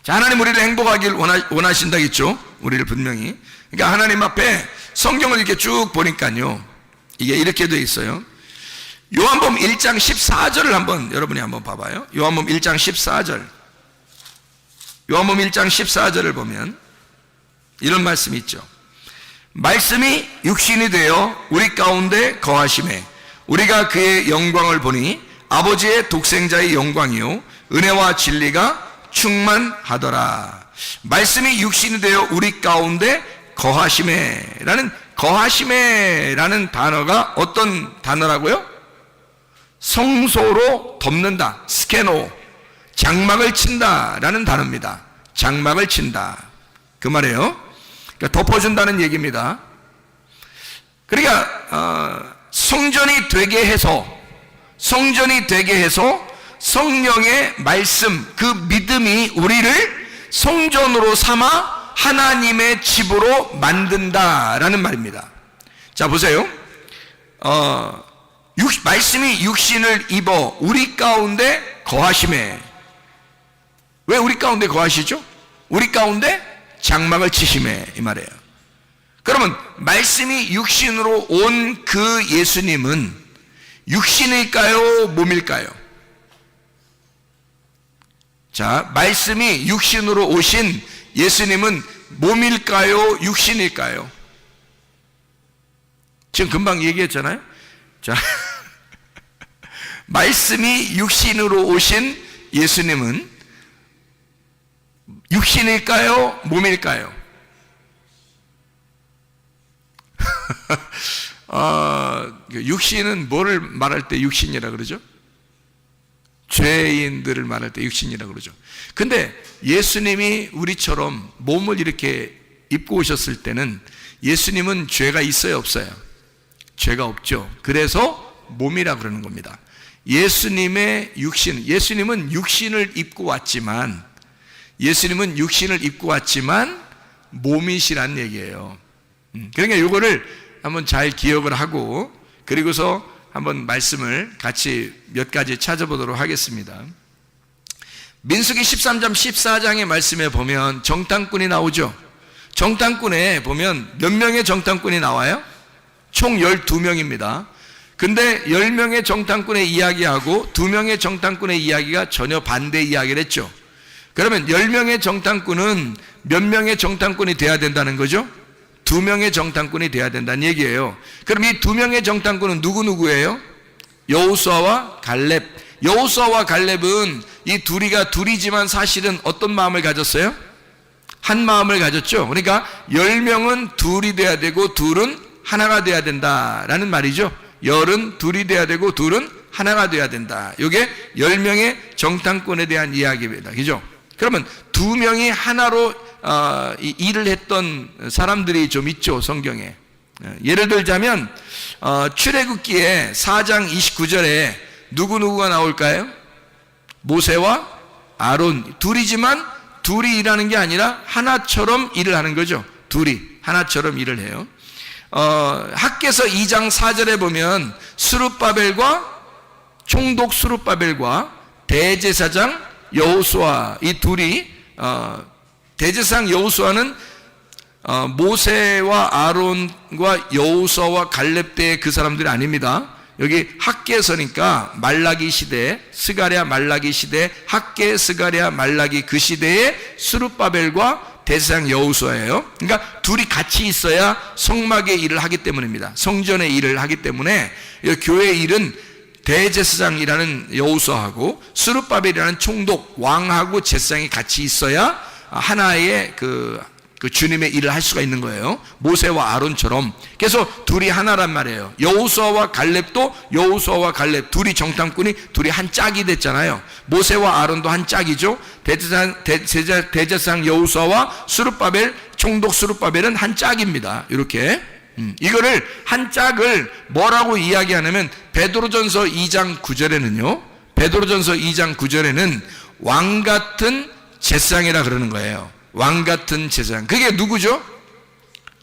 자, 하나님 우리를 행복하길 원하신다겠죠? 우리를 분명히. 그러니까 하나님 앞에 성경을 이렇게 쭉 보니까요, 이게 이렇게 되어 있어요. 요한복음 1장 14절을 한번 여러분이 한번 봐봐요. 요한복음 1장 14절. 요한복음 1장 14절을 보면 이런 말씀이 있죠. 말씀이 육신이 되어 우리 가운데 거하심에 우리가 그의 영광을 보니 아버지의 독생자의 영광이요 은혜와 진리가 충만하더라. 말씀이 육신이 되어 우리 가운데 거하심에라는 단어가 어떤 단어라고요? 성소로 덮는다, 스케노, 장막을 친다라는 단어입니다. 장막을 친다, 그 말이에요. 그러니까 덮어준다는 얘기입니다. 그러니까 성전이 되게 해서 성령의 말씀, 그 믿음이 우리를 성전으로 삼아 하나님의 집으로 만든다라는 말입니다. 자, 보세요. 말씀이 육신을 입어 우리 가운데 거하심에. 왜 우리 가운데 거하시죠? 우리 가운데 장막을 치심에, 이 말이에요. 그러면 말씀이 육신으로 온 그 예수님은 육신일까요, 몸일까요? 자, 말씀이 육신으로 오신 예수님은 몸일까요, 육신일까요? 지금 금방 얘기했잖아요. 자, 말씀이 육신으로 오신 예수님은 육신일까요, 몸일까요? 육신은 뭐를 말할 때 육신이라 그러죠? 죄인들을 말할 때 육신이라 그러죠. 근데 예수님이 우리처럼 몸을 이렇게 입고 오셨을 때는 예수님은 죄가 있어요, 없어요? 죄가 없죠. 그래서 몸이라 그러는 겁니다. 예수님의 육신, 예수님은 육신을 입고 왔지만 몸이시란 얘기예요. 그러니까 이거를 한번 잘 기억을 하고, 그리고서 한번 말씀을 같이 몇 가지 찾아보도록 하겠습니다. 민수기 13장 14장의 말씀에 보면 정탐꾼이 나오죠. 정탐꾼에 보면 몇 명의 정탐꾼이 나와요? 총 12명입니다. 근데 10명의 정탐꾼의 이야기하고 2명의 정탐꾼의 이야기가 전혀 반대 이야기를 했죠. 그러면 10명의 정탐꾼은 몇 명의 정탐꾼이 돼야 된다는 거죠? 2명의 정탐꾼이 돼야 된다는 얘기예요. 그럼 이 2명의 정탐꾼은 누구예요? 여호수아와 갈렙. 여호수아와 갈렙은 이 둘이지만 사실은 어떤 마음을 가졌어요? 한 마음을 가졌죠. 그러니까 10명은 둘이 돼야 되고 둘은 하나가 돼야 된다라는 말이죠. 10은 둘이 돼야 되고 둘은 하나가 돼야 된다. 이게 10명의 정탐꾼에 대한 이야기입니다. 그죠? 그러면 2명이 하나로 일을 했던 사람들이 좀 있죠, 성경에. 예를 들자면 출애굽기에 4장 29절에 누구가 나올까요? 모세와 아론. 둘이지만 둘이 일하는 게 아니라 하나처럼 일을 하는 거죠. 둘이 하나처럼 일을 해요. 학개서 2장 4절에 보면 총독 스룹바벨과 대제사장 여호수아 이 둘이 대제사장 여호수아는 모세와 아론과 여호수아와 갈렙 때의 그 사람들이 아닙니다. 여기 학개서니까 말라기 시대, 스가랴 말라기 시대, 학개 스가랴 말라기 그 시대의 스룹바벨과 대제사장 여호수아예요. 그러니까 둘이 같이 있어야 성막의 일을 하기 때문입니다. 성전의 일을 하기 때문에 교회 일은 대제사장이라는 여호수아하고 스룹바벨이라는 총독 왕하고 제사장이 같이 있어야 하나의 그 주님의 일을 할 수가 있는 거예요. 모세와 아론처럼. 그래서 둘이 하나란 말이에요. 여호수아와 갈렙도 여호수아와 갈렙 둘이 정탐꾼이 둘이 한 짝이 됐잖아요. 모세와 아론도 한 짝이죠. 대제사장 여호수아와 스룹바벨 총독 스룹바벨은 한 짝입니다. 이렇게 이거를 한 짝을 뭐라고 이야기하냐면 베드로전서 2장 9절에는요. 베드로전서 2장 9절에는 왕 같은 제사장이라 그러는 거예요. 왕 같은 제사장. 그게 누구죠?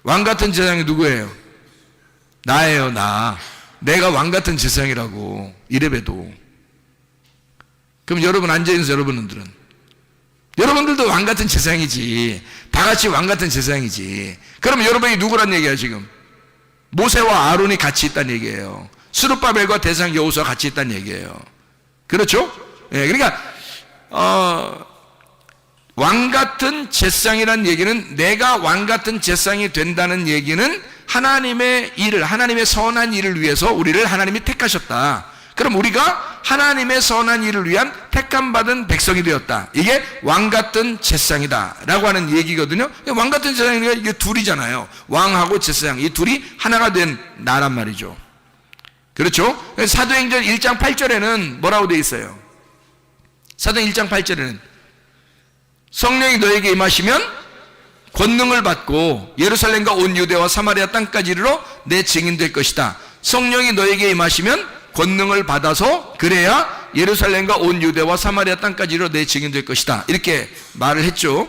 왕 같은 제사장이 누구예요? 나예요, 나. 내가 왕 같은 제사장이라고. 이래봬도. 그럼 여러분 앉아있는 여러분들도 왕 같은 제사장이지. 다 같이 왕 같은 제사장이지. 그럼 여러분이 누구란 얘기야 지금? 모세와 아론이 같이 있다는 얘기예요. 스룹바벨과 대제사장 여호수아가 같이 있다는 얘기예요. 그렇죠? 예, 그러니까 왕 같은 제사장이라는 얘기는 내가 왕 같은 제사장이 된다는 얘기는 하나님의 일을, 하나님의 선한 일을 위해서 우리를 하나님이 택하셨다. 그럼 우리가 하나님의 선한 일을 위한 택함받은 백성이 되었다. 이게 왕 같은 제사장이다 라고 하는 얘기거든요. 왕 같은 제사장이 이게 둘이잖아요. 왕하고 제사장 이 둘이 하나가 된 나란 말이죠. 그렇죠? 사도행전 1장 8절에는 뭐라고 되어 있어요? 사도행전 1장 8절에는 성령이 너에게 임하시면 권능을 받고 예루살렘과 온 유대와 사마리아 땅까지 이르러 내 증인 될 것이다. 성령이 너에게 임하시면 권능을 받아서 그래야 예루살렘과 온 유대와 사마리아 땅까지 이르러 내 증인 될 것이다. 이렇게 말을 했죠.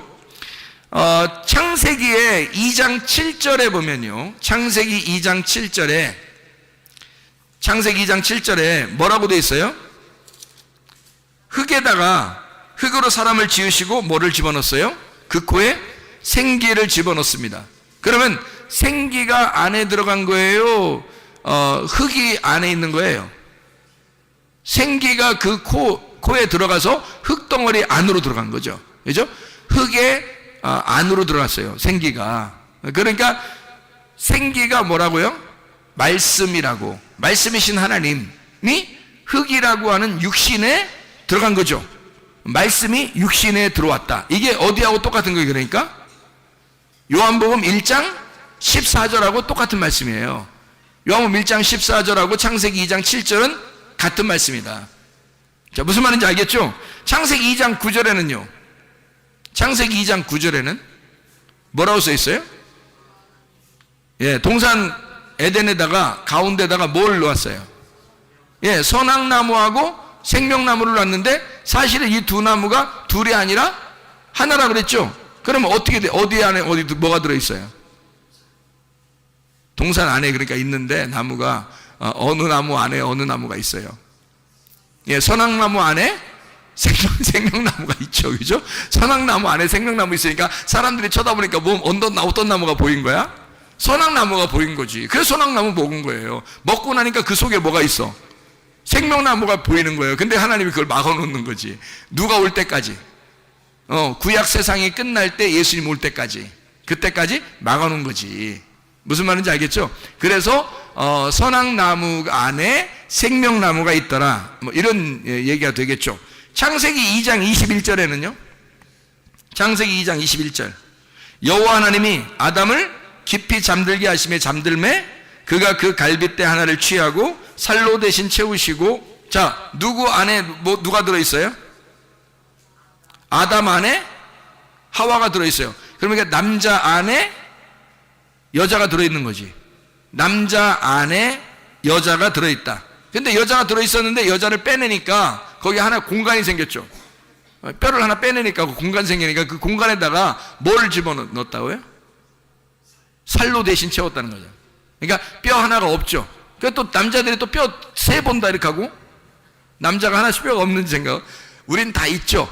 창세기의 2장 7절에 보면요. 창세기 2장 7절에 뭐라고 되어 있어요? 흙으로 사람을 지으시고 뭐를 집어넣었어요? 그 코에 생기를 집어넣습니다. 그러면 생기가 안에 들어간 거예요? 흙이 안에 있는 거예요? 생기가 그 코에 들어가서 흙덩어리 안으로 들어간 거죠. 그죠? 흙의 안으로 들어갔어요. 생기가. 그러니까 생기가 뭐라고요? 말씀이라고. 말씀이신 하나님이 흙이라고 하는 육신에 들어간 거죠. 말씀이 육신에 들어왔다. 이게 어디하고 똑같은 거예요? 그러니까 요한복음 1장 14절하고 똑같은 말씀이에요. 요한복음 1장 14절하고 창세기 2장 7절은 같은 말씀이다. 자, 무슨 말인지 알겠죠? 창세기 2장 9절에는요. 창세기 2장 9절에는 뭐라고 써 있어요? 예, 동산 에덴에다가 가운데다가 뭘 놓았어요? 예, 선악나무하고 생명나무를 놨는데 사실은 이 두 나무가 둘이 아니라 하나라 그랬죠? 그러면 어떻게 돼? 어디 안에 뭐가 들어있어요? 동산 안에 그러니까 있는데 나무가 어느 나무 안에 어느 나무가 있어요. 예, 선악나무 안에 생명나무가 있죠. 그죠? 선악나무 안에 생명나무 있으니까 사람들이 쳐다보니까 어떤 나무가 보인 거야? 선악나무가 보인 거지. 그래서 선악나무 먹은 거예요. 먹고 나니까 그 속에 뭐가 있어? 생명나무가 보이는 거예요. 근데 하나님이 그걸 막아놓는 거지. 누가 올 때까지. 구약 세상이 끝날 때 예수님 올 때까지. 그때까지 막아놓은 거지. 무슨 말인지 알겠죠? 그래서 선악나무 안에 생명나무가 있더라. 뭐 이런 얘기가 되겠죠. 창세기 2장 21절에는요. 창세기 2장 21절. 여호와 하나님이 아담을 깊이 잠들게 하심에 잠들매 그가 그 갈빗대 하나를 취하고 살로 대신 채우시고. 자, 누구 안에 누가 들어있어요? 아담 안에 하와가 들어있어요. 그러니까 남자 안에 여자가 들어있는 거지. 남자 안에 여자가 들어있다. 근데 여자가 들어있었는데 여자를 빼내니까 거기 하나 공간이 생겼죠. 뼈를 하나 빼내니까 그 공간 생기니까 그 공간에다가 뭘 집어넣었다고요? 살로 대신 채웠다는 거죠. 그러니까 뼈 하나가 없죠. 그러니까 또 남자들이 또 뼈 세 본다 이렇게 하고, 남자가 하나씩 뼈가 없는 생각. 우린 다 있죠.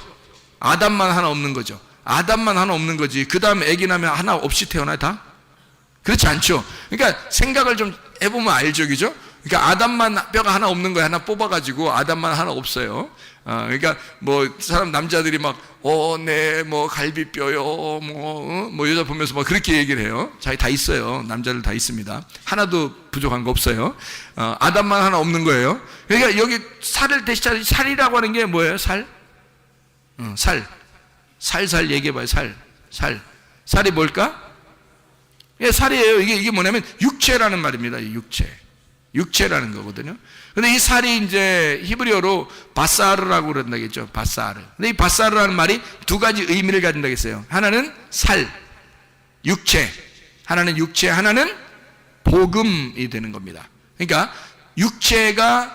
아담만 하나 없는 거죠. 아담만 하나 없는 거지. 그 다음에 애기 나면 하나 없이 태어나요 다? 그렇지 않죠. 그러니까 생각을 좀 해보면 알죠, 그죠? 그러니까 아담만 뼈가 하나 없는 거야. 하나 뽑아가지고 아담만 하나 없어요. 그러니까 뭐 사람 남자들이 막 네 뭐 갈비뼈요 뭐 여자 보면서 막 그렇게 얘기를 해요. 자기 다 있어요. 남자들 다 있습니다. 하나도 부족한 거 없어요. 아담만 하나 없는 거예요. 그러니까 여기 살을 대신 살이라고 하는 게 뭐예요? 살? 살살 얘기해봐요. 살이 뭘까? 예, 살이에요. 이게 뭐냐면 육체라는 말입니다. 육체라는 거거든요. 근데 이 살이 이제 히브리어로 바사르라고 그런다겠죠. 바사르. 근데 이 바사르라는 말이 두 가지 의미를 가진다고 했어요. 하나는 살, 육체. 하나는 육체, 하나는 복음이 되는 겁니다. 그러니까 육체가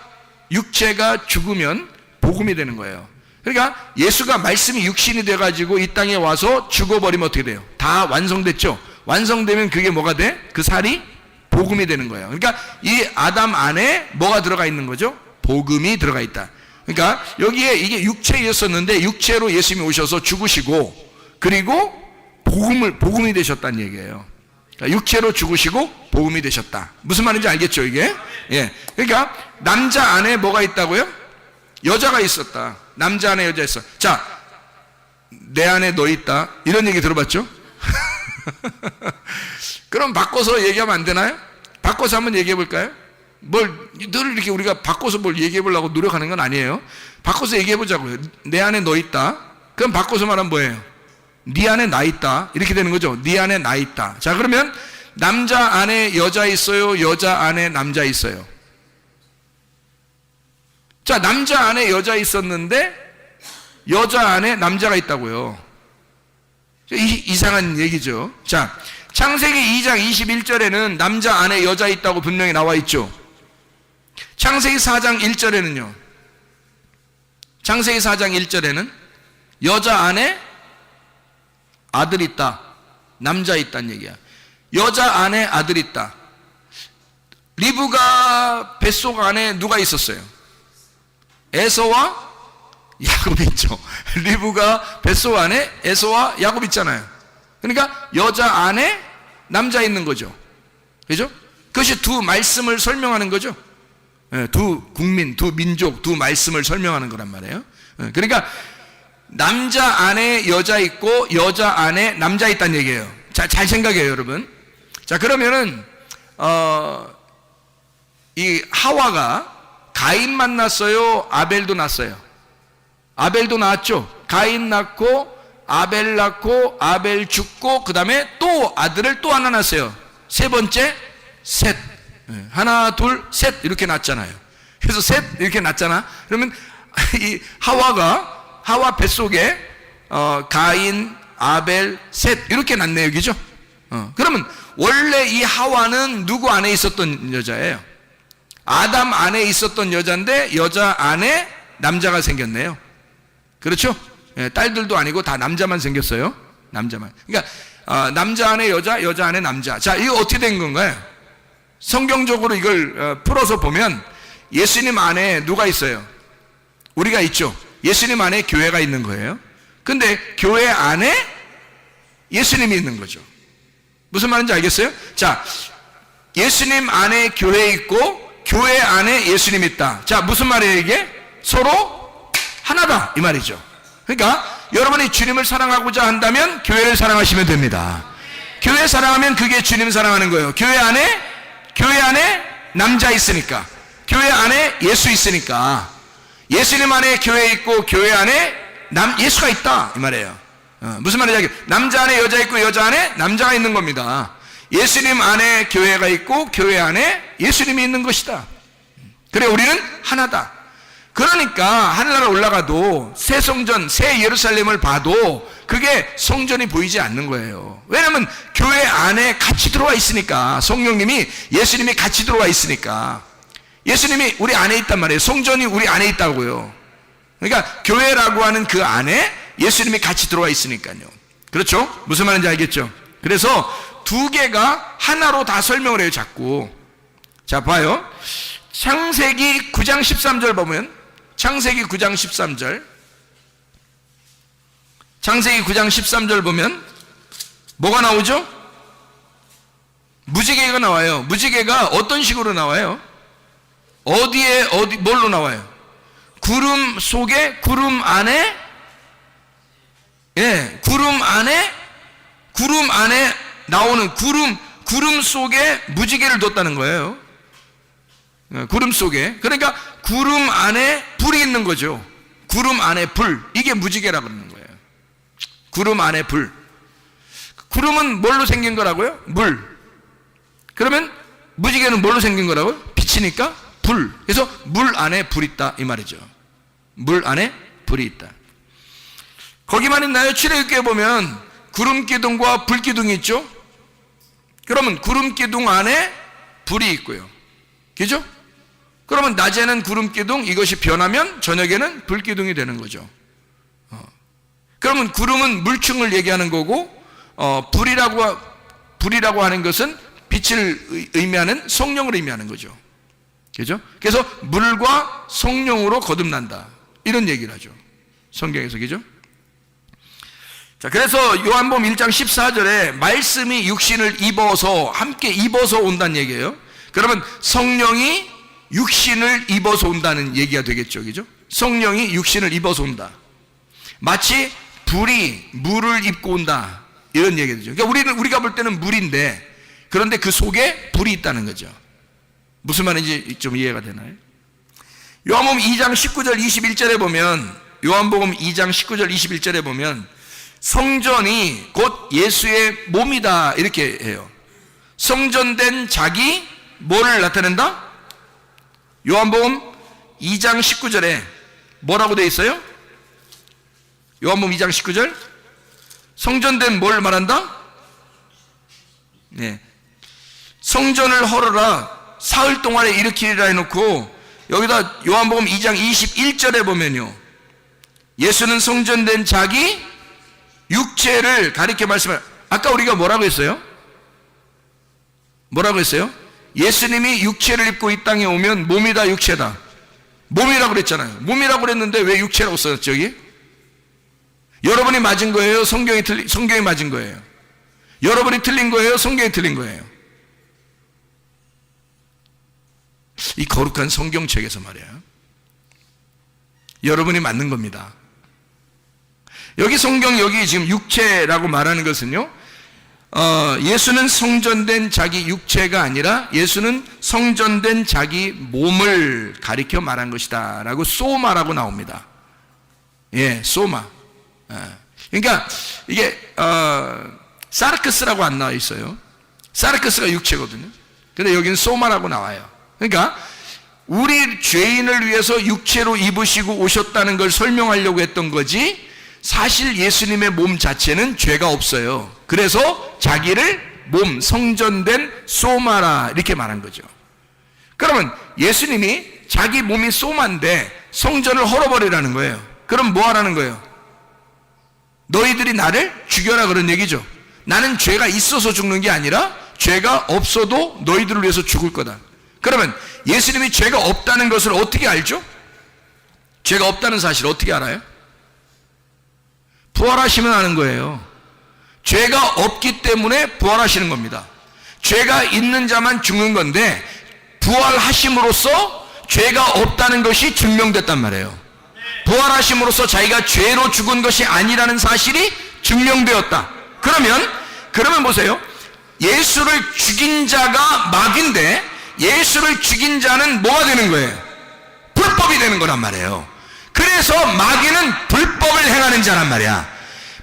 죽으면 복음이 되는 거예요. 그러니까 예수가 말씀이 육신이 돼가지고 이 땅에 와서 죽어버리면 어떻게 돼요? 다 완성됐죠. 완성되면 그게 뭐가 돼? 그 살이 복음이 되는 거예요. 그러니까 이 아담 안에 뭐가 들어가 있는 거죠? 복음이 들어가 있다. 그러니까 여기에 이게 육체였었는데 육체로 예수님이 오셔서 죽으시고 그리고 복음이 되셨다는 얘기예요. 그러니까 육체로 죽으시고 복음이 되셨다. 무슨 말인지 알겠죠, 이게? 예. 그러니까 남자 안에 뭐가 있다고요? 여자가 있었다. 남자 안에 여자 있어. 자, 내 안에 너 있다. 이런 얘기 들어봤죠? 그럼 바꿔서 얘기하면 안 되나요? 바꿔서 한번 얘기해 볼까요? 늘 이렇게 우리가 바꿔서 뭘 얘기해 보려고 노력하는 건 아니에요. 바꿔서 얘기해 보자고요. 내 안에 너 있다. 그럼 바꿔서 말하면 뭐예요? 네 안에 나 있다. 이렇게 되는 거죠. 네 안에 나 있다. 자, 그러면 남자 안에 여자 있어요? 여자 안에 남자 있어요? 자, 남자 안에 여자 있었는데 여자 안에 남자가 있다고요. 이상한 얘기죠. 자, 창세기 2장 21절에는 남자 안에 여자 있다고 분명히 나와 있죠. 창세기 4장 1절에는요. 창세기 4장 1절에는 여자 안에 아들 있다. 남자 있다는 얘기야. 여자 안에 아들 있다. 리브가 뱃속 안에 누가 있었어요? 에서와 야곱 있죠. 리브가 뱃속 안에 에서와 야곱 있잖아요. 그러니까 여자 안에 남자 있는 거죠. 그죠? 그것이 두 말씀을 설명하는 거죠. 두 국민, 두 민족, 두 말씀을 설명하는 거란 말이에요. 그러니까 남자 안에 여자 있고 여자 안에 남자 있다는 얘기예요. 자, 잘 생각해요, 여러분. 자, 그러면은 이 하와가 가인 만났어요? 아벨도 낳았어요? 아벨도 낳았죠. 가인 낳고 아벨 낳고 아벨 죽고 그 다음에 또 아들을 또 하나 낳았어요. 세 번째 셋. 하나 둘 셋 이렇게 낳았잖아요. 그래서 셋 이렇게 낳았잖아. 그러면 이 하와 뱃속에 가인 아벨 셋 이렇게 낳네요. 여기죠. 그러면 원래 이 하와는 누구 안에 있었던 여자예요? 아담 안에 있었던 여자인데 여자 안에 남자가 생겼네요. 그렇죠? 딸들도 아니고 다 남자만 생겼어요. 남자만. 그러니까 남자 안에 여자, 여자 안에 남자. 자, 이거 어떻게 된 건가요? 성경적으로 이걸 풀어서 보면 예수님 안에 누가 있어요? 우리가 있죠. 예수님 안에 교회가 있는 거예요. 근데 교회 안에 예수님이 있는 거죠. 무슨 말인지 알겠어요? 자, 예수님 안에 교회 있고 교회 안에 예수님 있다. 자, 무슨 말이에요 이게? 서로 하나다 이 말이죠. 그러니까 여러분이 주님을 사랑하고자 한다면 교회를 사랑하시면 됩니다. 교회 사랑하면 그게 주님 사랑하는 거예요. 교회 안에 남자 있으니까, 교회 안에 예수 있으니까, 예수님 안에 교회 있고 교회 안에 예수가 있다 이 말이에요. 무슨 말이냐? 남자 안에 여자 있고 여자 안에 남자가 있는 겁니다. 예수님 안에 교회가 있고 교회 안에 예수님이 있는 것이다. 그래, 우리는 하나다. 그러니까 하늘나라 올라가도 새 성전, 새 예루살렘을 봐도 그게 성전이 보이지 않는 거예요. 왜냐하면 교회 안에 같이 들어와 있으니까, 성령님이 예수님이 같이 들어와 있으니까. 예수님이 우리 안에 있단 말이에요. 성전이 우리 안에 있다고요. 그러니까 교회라고 하는 그 안에 예수님이 같이 들어와 있으니까요. 그렇죠? 무슨 말인지 알겠죠? 그래서 두 개가 하나로 다 설명을 해요, 자꾸. 자, 봐요. 창세기 9장 13절 보면, 창세기 9장 13절. 창세기 9장 13절 보면, 뭐가 나오죠? 무지개가 나와요. 무지개가 어떤 식으로 나와요? 뭘로 나와요? 구름 속에, 구름 안에, 예, 구름 안에 나오는 구름 속에 무지개를 뒀다는 거예요. 구름 속에. 그러니까 구름 안에 불이 있는 거죠. 구름 안에 불. 이게 무지개라고 그러는 거예요. 구름 안에 불. 구름은 뭘로 생긴 거라고요? 물. 그러면 무지개는 뭘로 생긴 거라고요? 빛이니까 불. 그래서 물 안에 불이 있다 이 말이죠. 물 안에 불이 있다. 거기만 있나요? 출애굽기에 보면 구름 기둥과 불 기둥이 있죠. 그러면 구름 기둥 안에 불이 있고요. 그죠? 그러면 낮에는 구름 기둥, 이것이 변하면 저녁에는 불 기둥이 되는 거죠. 그러면 구름은 물층을 얘기하는 거고, 불이라고 하는 것은 빛을 의미하는 성령을 의미하는 거죠. 그죠? 그래서 물과 성령으로 거듭난다. 이런 얘기를 하죠. 성경에서. 그죠? 자, 그래서 요한복음 1장 14절에 말씀이 육신을 입어서, 함께 입어서 온다는 얘기예요. 그러면 성령이 육신을 입어서 온다는 얘기가 되겠죠. 그죠? 성령이 육신을 입어서 온다. 마치 불이 물을 입고 온다. 이런 얘기가 되죠. 그러니까 우리가 볼 때는 물인데, 그런데 그 속에 불이 있다는 거죠. 무슨 말인지 좀 이해가 되나요? 요한복음 2장 19절 21절에 보면, 요한복음 2장 19절 21절에 보면 성전이 곧 예수의 몸이다 이렇게 해요. 성전된 자기 뭐를 나타낸다? 요한복음 2장 19절에 뭐라고 되어 있어요? 요한복음 2장 19절 성전된 뭘 말한다? 네. 성전을 헐어라 사흘 동안에 일으키리라 해놓고 여기다 요한복음 2장 21절에 보면요, 예수는 성전된 자기 육체를 가리켜 말씀을, 아까 우리가 뭐라고 했어요? 뭐라고 했어요? 예수님이 육체를 입고 이 땅에 오면 몸이다 육체다, 몸이라고 그랬잖아요. 몸이라고 그랬는데 왜 육체라고 썼죠? 여기 여러분이 맞은 거예요? 성경이 맞은 거예요? 여러분이 틀린 거예요? 성경이 틀린 거예요? 이 거룩한 성경책에서 말이야, 여러분이 맞는 겁니다. 여기 여기 지금 육체라고 말하는 것은요, 예수는 성전된 자기 육체가 아니라 예수는 성전된 자기 몸을 가리켜 말한 것이다 라고 소마라고 나옵니다. 예, 소마. 그러니까 이게 사르크스라고 안 나와 있어요. 사르크스가 육체거든요. 근데 여기는 소마라고 나와요. 그러니까 우리 죄인을 위해서 육체로 입으시고 오셨다는 걸 설명하려고 했던 거지, 사실 예수님의 몸 자체는 죄가 없어요. 그래서 자기를 몸, 성전된 소마라 이렇게 말한 거죠. 그러면 예수님이 자기 몸이 소마인데 성전을 헐어버리라는 거예요. 그럼 뭐 하라는 거예요? 너희들이 나를 죽여라 그런 얘기죠. 나는 죄가 있어서 죽는 게 아니라 죄가 없어도 너희들을 위해서 죽을 거다. 그러면 예수님이 죄가 없다는 것을 어떻게 알죠? 죄가 없다는 사실을 어떻게 알아요? 부활하시면 아는 거예요. 죄가 없기 때문에 부활하시는 겁니다. 죄가 있는 자만 죽는 건데 부활하심으로써 죄가 없다는 것이 증명됐단 말이에요. 부활하심으로써 자기가 죄로 죽은 것이 아니라는 사실이 증명되었다. 그러면 보세요. 예수를 죽인 자가 마귀인데 예수를 죽인 자는 뭐가 되는 거예요? 불법이 되는 거란 말이에요. 그래서 마귀는 불법을 행하는 자란 말이야.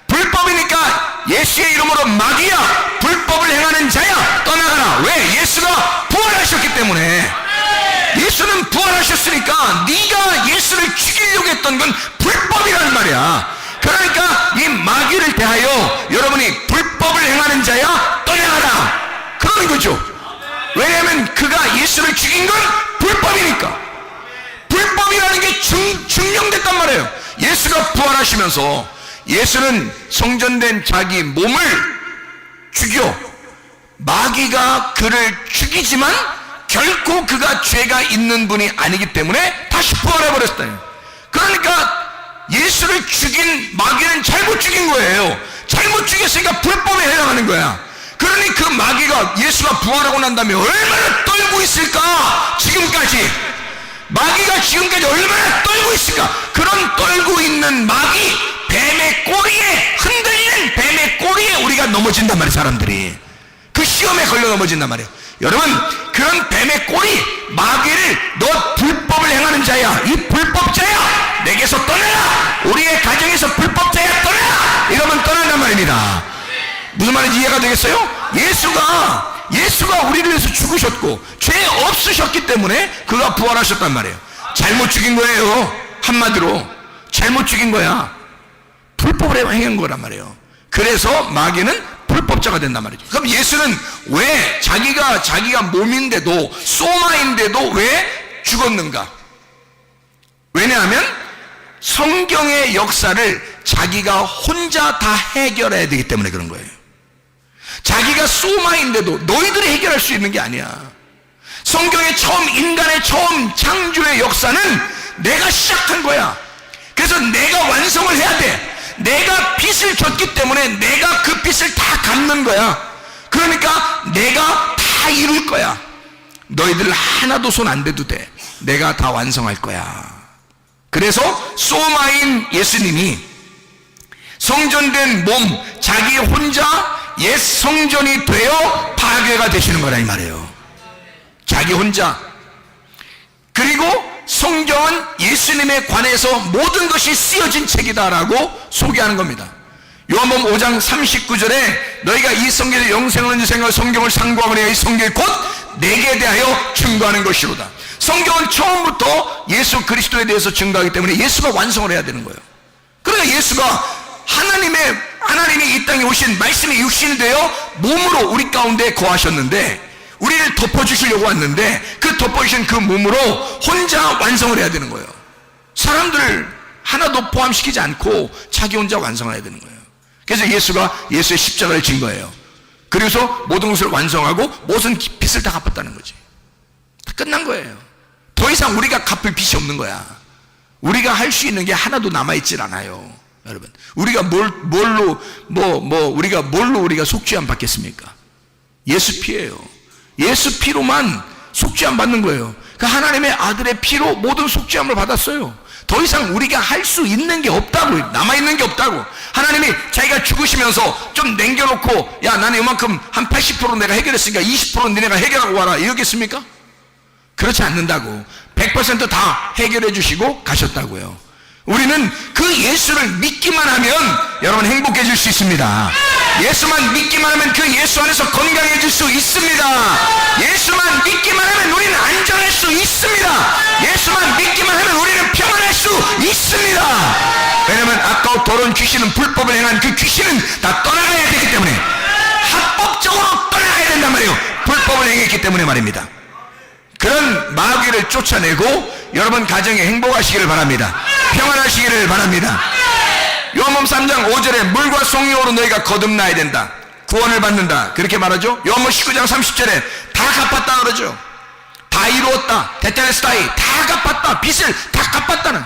불법이니까 예수의 이름으로 마귀야, 불법을 행하는 자야, 떠나가라. 왜? 예수가 부활하셨기 때문에. 예수는 부활하셨으니까 네가 예수를 죽이려고 했던 건 불법이라는 말이야. 그러니까 이 마귀를 대하여 여러분이 불법을 행하는 자야, 떠나가라 그러는 거죠. 왜냐하면 그가 예수를 죽인 건 불법이니까. 불법이라는 게 증명됐단 말이에요. 예수가 부활하시면서 예수는 성전된 자기 몸을 죽여 마귀가 그를 죽이지만 결코 그가 죄가 있는 분이 아니기 때문에 다시 부활해버렸어요. 그러니까 예수를 죽인 마귀는 잘못 죽인 거예요. 잘못 죽였으니까 불법에 해당하는 거야. 그러니 그 마귀가 예수가 부활하고 난 다음에 얼마나 떨고 있을까. 지금까지 마귀가 지금까지 얼마나 떨고 있을까. 그런 떨고 있는 마귀, 뱀의 꼬리에, 흔들리는 뱀의 꼬리에 우리가 넘어진단 말이에요. 사람들이 그 시험에 걸려 넘어진단 말이에요. 여러분, 그런 뱀의 꼬리, 마귀를 너 불법을 행하는 자야, 이 불법자야, 내게서 떠나라, 우리의 가정에서 불법자야, 떠나라, 이러면 떠난단 말입니다. 무슨 말인지 이해가 되겠어요? 예수가 우리를 위해서 죽으셨고 죄 없으셨기 때문에 그가 부활하셨단 말이에요. 잘못 죽인 거예요. 한마디로 잘못 죽인 거야. 불법을 행한 거란 말이에요. 그래서 마귀는 불법자가 된단 말이죠. 그럼 예수는 왜 자기가 몸인데도, 소마인데도 왜 죽었는가? 왜냐하면 성경의 역사를 자기가 혼자 다 해결해야 되기 때문에 그런 거예요. 자기가 소마인데도 너희들이 해결할 수 있는 게 아니야. 성경의 처음, 인간의 처음 창조의 역사는 내가 시작한 거야. 그래서 내가 완성을 해야 돼. 내가 빚을 졌기 때문에 내가 그 빚을 다 갚는 거야. 그러니까 내가 다 이룰 거야. 너희들 하나도 손 안 대도 돼. 내가 다 완성할 거야. 그래서 소마인 예수님이 성전된 몸, 자기 혼자 옛 성전이 되어 파괴가 되시는 거라 이 말이에요. 자기 혼자. 그리고 성경은 예수님에 관해서 모든 것이 쓰여진 책이다라고 소개하는 겁니다. 요한복음 5장 39절에 너희가 이 성경의 영생을 얻는 생각 성경을 상고하거니와 이 성경이 곧 내게 대하여 증거하는 것이로다. 성경은 처음부터 예수 그리스도에 대해서 증거하기 때문에 예수가 완성을 해야 되는 거예요. 그러니까 예수가 하나님이 이 땅에 오신 말씀이 육신이 되어 몸으로 우리 가운데 거하셨는데 우리를 덮어주시려고 왔는데 그 덮어주신 그 몸으로 혼자 완성을 해야 되는 거예요. 사람들을 하나도 포함시키지 않고 자기 혼자 완성을 해야 되는 거예요. 그래서 예수가 예수의 십자가를 진 거예요. 그래서 모든 것을 완성하고 모든 빚을 다 갚았다는 거지. 다 끝난 거예요. 더 이상 우리가 갚을 빚이 없는 거야. 우리가 할 수 있는 게 하나도 남아있질 않아요. 여러분, 우리가 우리가 뭘로 우리가 속죄함 받겠습니까? 예수 피예요. 예수 피로만 속죄함 받는 거예요. 그 하나님의 아들의 피로 모든 속죄함을 받았어요. 더 이상 우리가 할 수 있는 게 없다고, 남아있는 게 없다고. 하나님이 자기가 죽으시면서 좀 남겨놓고, 야, 나는 이만큼 한 80% 내가 해결했으니까 20%는 니네가 해결하고 와라, 이러겠습니까? 그렇지 않는다고. 100% 해결해 주시고 가셨다고요. 우리는 그 예수를 믿기만 하면 여러분 행복해질 수 있습니다. 예수만 믿기만 하면 그 예수 안에서 건강해질 수 있습니다. 예수만 믿기만 하면 우리는 안전할 수 있습니다. 예수만 믿기만 하면 우리는 평안할 수 있습니다. 왜냐하면 아까워 더러운 귀신은, 불법을 행한 그 귀신은 다 떠나가야 되기 때문에, 합법적으로 떠나가야 된단 말이에요. 불법을 행했기 때문에 말입니다. 그런 마귀를 쫓아내고 여러분 가정에 행복하시기를 바랍니다. 평안하시기를 바랍니다. 요한복음 3장 5절에 물과 성령으로 너희가 거듭나야 된다, 구원을 받는다, 그렇게 말하죠. 요한복음 19장 30절에 다 갚았다 그러죠. 다 이루었다, 테텔레스타이, 다 갚았다, 빚을 다 갚았다는,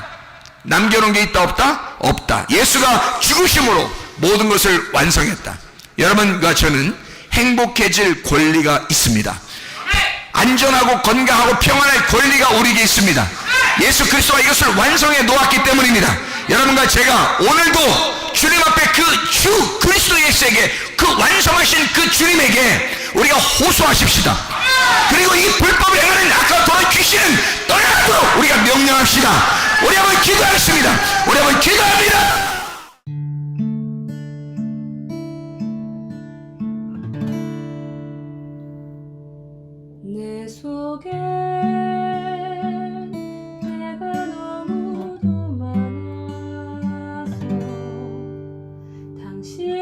남겨놓은 게 있다 없다? 없다. 예수가 죽으심으로 모든 것을 완성했다. 여러분과 저는 행복해질 권리가 있습니다. 안전하고 건강하고 평안할 권리가 우리에게 있습니다. 예수 그리스도가 이것을 완성해 놓았기 때문입니다. 여러분과 제가 오늘도 주님 앞에 그 주 그리스도 예수에게, 그 완성하신 그 주님에게 우리가 호소하십시다. 그리고 이 불법을 행하는 아까 더러운 귀신은 떠나도록 우리가 명령합시다. 우리 한번 기도하겠습니다. 우리 한번 기도합니다. 내 속에 내가 너무도 많아서 당신